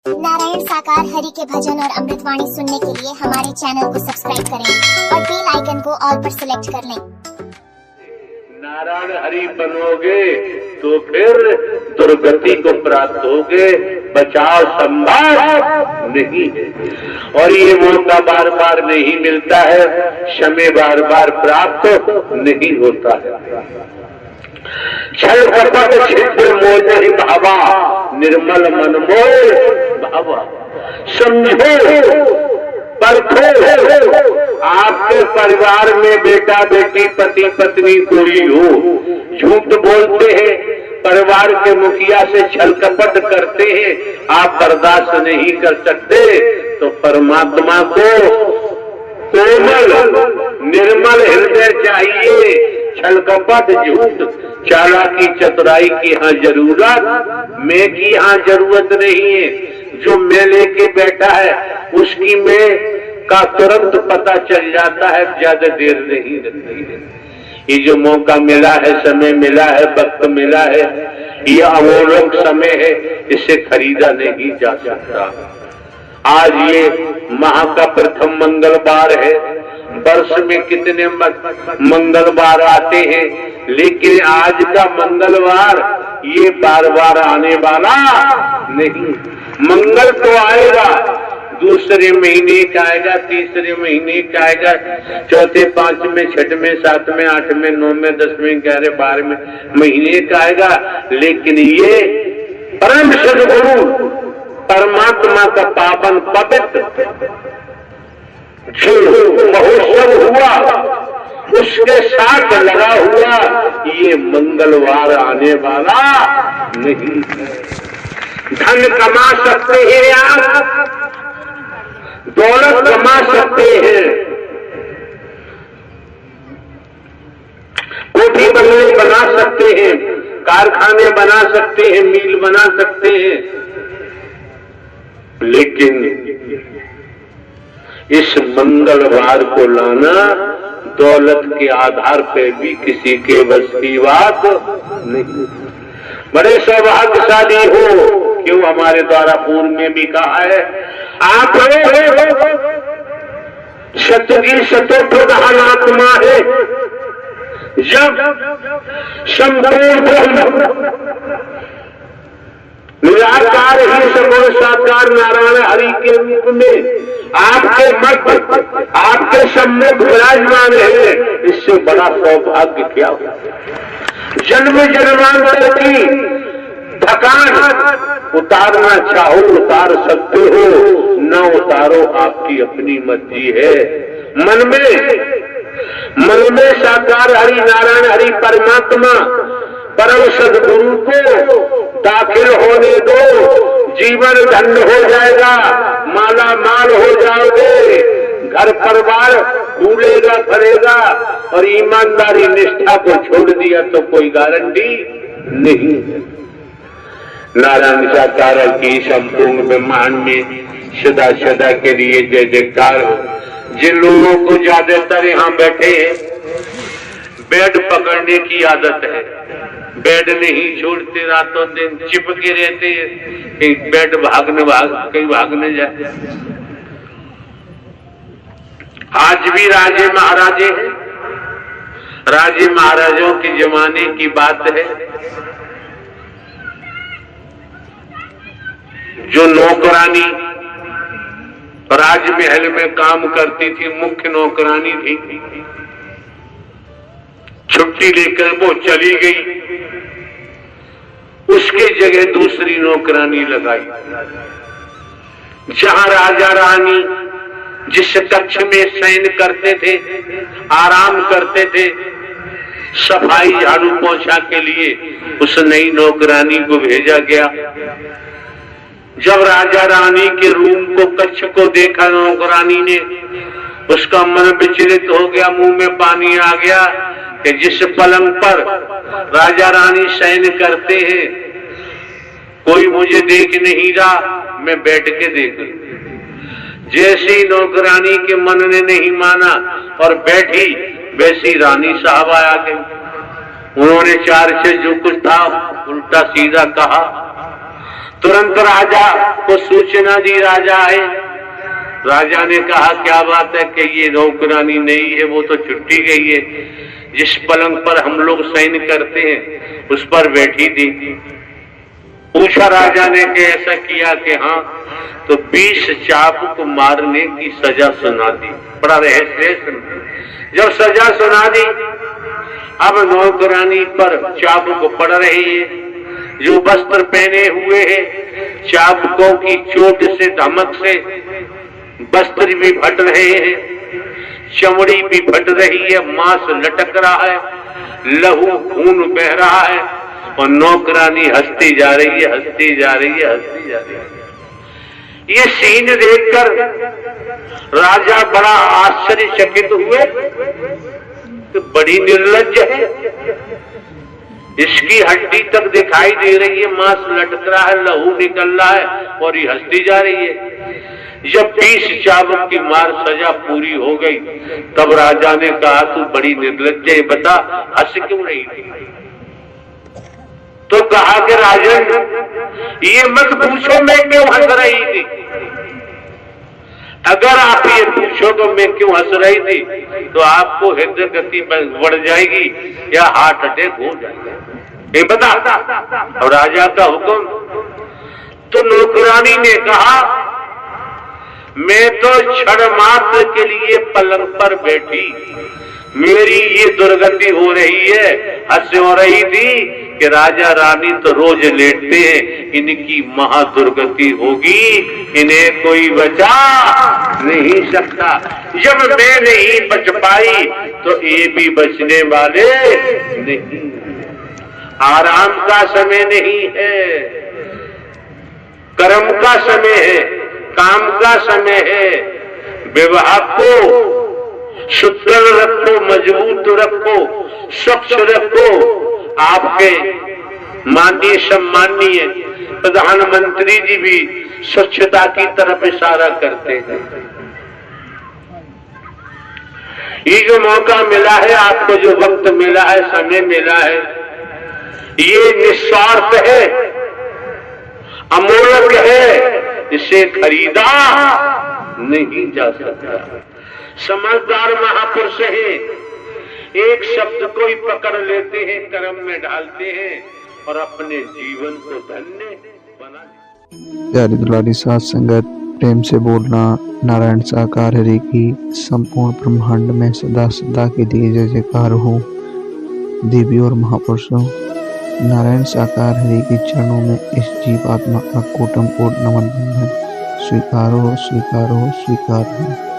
नारायण साकार हरि के भजन और अमृतवाणी सुनने के लिए हमारे चैनल को सब्सक्राइब करें और बेल आइकन को ऑल पर सिलेक्ट कर लें। नारायण हरि बनोगे तो फिर दुर्गति को प्राप्त होगे, बचाव संभव नहीं है। और ये मौका बार बार नहीं मिलता है, समय बार बार प्राप्त नहीं होता है। छल कपट छिद्र मोह भावा, निर्मल मनमोह भावा। समझो परखो, आपके परिवार में बेटा बेटी पति पत्नी कोई हो, झूठ बोलते हैं, परिवार के मुखिया से छल कपट करते हैं, आप बर्दाश्त नहीं कर सकते, तो परमात्मा को कोमल निर्मल हृदय चाहिए। छल कपट झूठ चालाकी चतुराई की यहाँ जरूरत, मैं की यहाँ जरूरत नहीं है। जो मैं लेके बैठा है उसकी मैं का तुरंत पता चल जाता है, ज्यादा देर नहीं लगती है। ये जो मौका मिला है, समय मिला है, वक्त मिला है, यह अमोलक समय है, इसे खरीदा नहीं जा सकता। आज ये माह का प्रथम मंगलवार है। वर्ष में कितने मंगलवार आते हैं, लेकिन आज का मंगलवार ये बार बार आने वाला नहीं। मंगल तो आएगा, दूसरे महीने का आएगा, तीसरे महीने का आएगा, चौथे, पांचवें, छठवें, सातवें, आठवें, नौवें, 10वें, 11वें, 12वें महीने का आएगा। लेकिन ये परम सद्गुरु परमात्मा का पावन पवित्र जो महोत्सव हुआ, उसके साथ लगा हुआ ये मंगलवार आने वाला नहीं। धन कमा सकते हैं आप, दौलत कमा सकते हैं, कोठी बंगले बना सकते हैं, कारखाने बना सकते हैं, मिल बना सकते हैं, लेकिन इस मंगलवार को लाना दौलत के आधार पे भी किसी के बस की बात नहीं। बड़े सौभाग्यशाली हो, क्यों हमारे द्वारा पूर्व में भी कहा है, आप सतगी सतोप्रधान आत्मा है। जब संपूर्ण निराकार ही सगुण साकार नारायण हरि के रूप में आपके मध्य आपके सम्मुख विराजमान है, इससे बड़ा सौभाग्य क्या हो। जन्म जन्मांतर की थकान उतारना चाहो उतार सकते हो, न उतारो आपकी अपनी मर्जी है। मन में साकार हरि नारायण हरि परमात्मा परम सद्गुरु को दाखिल होने दो, जीवन धन्य हो जाएगा, माला माल हो जाओगे, घर परिवार फूलेगा फरेगा। और ईमानदारी निष्ठा को छोड़ दिया तो कोई गारंटी नहीं है। नारायण साकार की संपूर्ण ब्रह्मांड में सदा सदा के लिए जय जयकार हो। जिन लोगों को ज्यादातर यहाँ बैठे हैं बेड पकड़ने की आदत है, बेड नहीं छोड़ते, रातों दिन चिपके रहते हैं, कहीं बेड कहीं भागने जाए। आज भी राजे महाराजे हैं, राजे महाराजों के जमाने की बात है। जो नौकरानी राजमहल में काम करती थी, मुख्य नौकरानी थी, छुट्टी लेकर वो चली गई, उसके जगह दूसरी नौकरानी लगाई। जहां राजा रानी जिस कक्ष में शयन करते थे, आराम करते थे, सफाई झाड़ू पोछा के लिए उस नई नौकरानी को भेजा गया। जब राजा रानी के रूम को, कक्ष को देखा नौकरानी ने, उसका मन विचलित हो गया, मुंह में पानी आ गया कि जिस पलंग पर राजा रानी शयन करते हैं कोई मुझे देख नहीं रहा, मैं बैठ के देख लूं। जैसी नौकरानी के मन ने नहीं माना और बैठी, वैसी रानी साहब आ गई। उन्होंने चार से जो कुछ था उल्टा सीधा कहा, तुरंत राजा को सूचना दी। राजा है, राजा ने कहा क्या बात है कि ये नौकरानी नहीं है, वो तो छुट्टी गई है, जिस पलंग पर हम लोग शयन करते हैं उस पर बैठी थी। पूछा राजा ने कि ऐसा किया कि हाँ, तो 20 चाबुक मारने की सजा सुना दी। बड़ा रहस्य। जब सजा सुना दी, अब नौकरानी पर चाबुक पड़ रही है। जो वस्त्र पहने हुए हैं, चाबुकों की चोट से, धमक से वस्त्र भी फट रहे हैं, चमड़ी भी फट रही है, मांस लटक रहा है, लहू खून बह रहा है, और नौकरानी हंसती जा रही है, हंसती जा रही है, हंसती जा रही है। ये सीन देखकर राजा बड़ा आश्चर्यचकित हुए कि बड़ी निर्लज्ज है, इसकी हड्डी तक दिखाई दे रही है, मांस लटक रहा है, लहू निकल रहा है, और ये हंसती जा रही है। जब 20 चाबुक की मार सजा पूरी हो गई, तब राजा ने कहा तू बड़ी निर्लज्ज है, बता हंस क्यों रही थी? तो कहा कि राजन, ये मत पूछो मैं क्यों हंस रही थी। अगर आप ये पूछो तो मैं क्यों हंस रही थी, तो आपको हृदय गति बढ़ जाएगी या हार्ट अटैक हो जाएगा। ये बता। और राजा का हुक्म। तो नौकरानी ने कहा मैं तो क्षण मात्र के लिए पलंग पर बैठी, मेरी ये दुर्गति हो रही है। हंस हो रही थी कि राजा रानी तो रोज लेटते हैं, इनकी महादुर्गति होगी, इन्हें कोई बचा नहीं सकता। जब मैं नहीं बच पाई तो ये भी बचने वाले नहीं। आराम का समय नहीं है, कर्म का समय है, काम का समय है। विवाह को सुदृढ़ रखो, मजबूत रखो, स्वच्छ रखो। आपके माननीय सम्माननीय प्रधानमंत्री जी भी स्वच्छता की तरफ इशारा करते हैं। ये जो मौका मिला है, आपको जो वक्त मिला है, समय मिला है, ये निस्वार्थ है, अमूल्य है, इसे खरीदा नहीं जा सकता। समझदार महापुरुष हैं, एक शब्द को ही पकड़ लेते हैं, कर्म में डालते हैं और अपने जीवन को धन्य बना। प्यारी दुलारी साथ संगत, प्रेम से बोलना। नारायण साकार हरि की संपूर्ण ब्रह्मांड में सदा सदा के लिए जय जयकार हो। देवी और महापुरुषों, नारायण साकार हरि के चरणों में इस जीवात्मा का कोटम कोट नमन बंधन। स्वीकारो स्वीकारो स्वीकार हो।